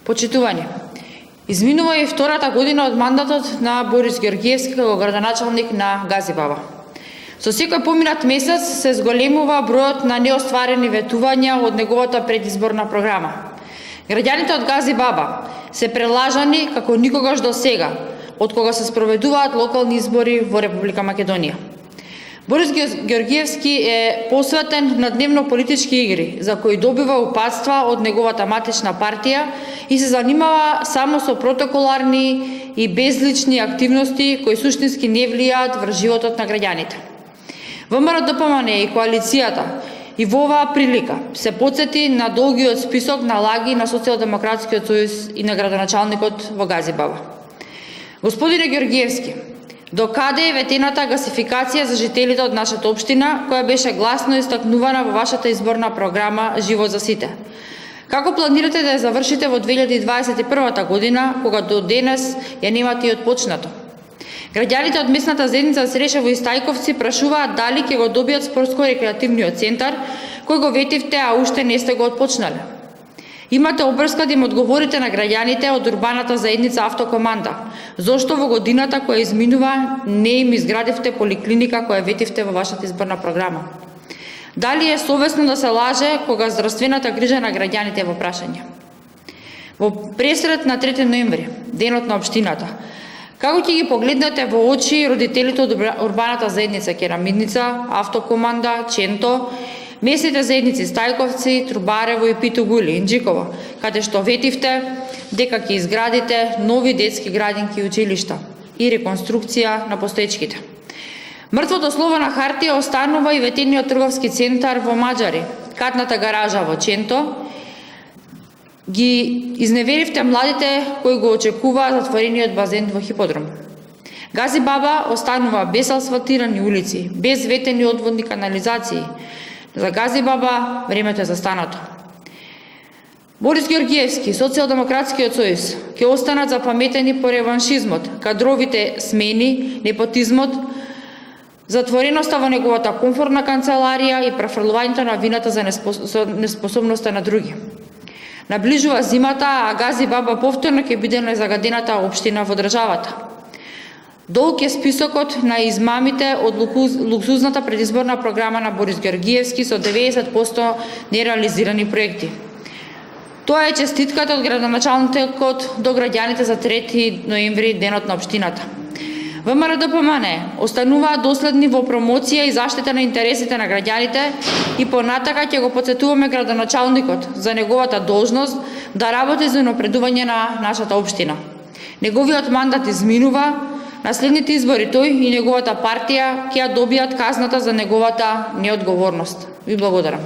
Почитување. Изминува и втората година од мандатот на Борис Георгиевски како градоначалник на Газибаба. Со секој поминат месец се зголемува бројот на неостварени ветувања од неговата предизборна програма. Граѓаните од Газибаба се прелажани како никогаш до сега, од кога се спроведуваат локални избори во Република Македонија. Борис Георгиевски е посветен на дневно-политички игри, за кои добива упатства од неговата матична партија и се занимава само со протоколарни и безлични активности кои суштински не влијаат врз животот на граѓаните. ВМРО-ДПМН и коалицијата и во оваа прилика се потсети на долгиот список на лаги на Социјалдемократскиот сојуз и на градоначалникот во Газибаба. Господине Георгиевски, до каде е ветената гасификација за жителите од нашата општина, која беше гласно истакнувана во вашата изборна програма Живот за сите? Како планирате да ја завршите во 2021 година, кога до денес ја немате и отпочнато? Граѓаните од местната заедница Срешево и Стајковци прашуваат дали ќе го добијат спортско-рекреативниот центар, кој го ветивте, а уште не сте го отпочнале. Имате обрска да им одговорите на граѓаните од урбаната заедница Автокоманда. Зошто во годината која изминува не им изградивте поликлиника која ветивте во вашата изборна програма? Дали е совесно да се лаже кога здравствената грижа на граѓаните е во прашање? Во пресрет на 3 ноември, денот на општината, како ќе ги погледнете во очи родителите од урбаната заедница Керамидница, Автокоманда, Ченто, местните заедници Стајковци, Трубарево и Питогули, Инџиково, каде што ветивте дека ќе изградите нови детски градинки и училишта и реконструкција на постоечките? Мртвото слово на хартија останува и ветениот трговски центар во Маџари, катната гаража во Ченто. Ги изневеривте младите кои го очекуваат затворениот базен во Хиподром. Газибаба останува без асфалтирани улици, без ветени одводни канализации. За Газибаба времето е застанато. Борис Георгиевски, Социјалдемократскиот сојуз ќе останат запаметени по реваншизмот, кадровите смени, непотизмот, затвореноста во неговата комфортна канцеларија и префрлувањето на вината за неспособноста на други. Наближува зимата, а Газибаба повторно ќе биде најзагадената општина во државата. Долг е списокот на измамите од луксузната предизборна програма на Борис Георгиевски со 90% нереализирани проекти. Тоа е честитката од градоначалникот до граѓаните за 3 ноември, денот на општината. ВМРО-ДПМН остануваат доследни во промоција и заштита на интересите на граѓаните и понатака ќе го потсетуваме градоначалникот за неговата должност да работи за напредување на нашата општина. Неговиот мандат изминува, на следните избори тој и неговата партија ќе ја добијат казната за неговата неодговорност. Ви благодарам.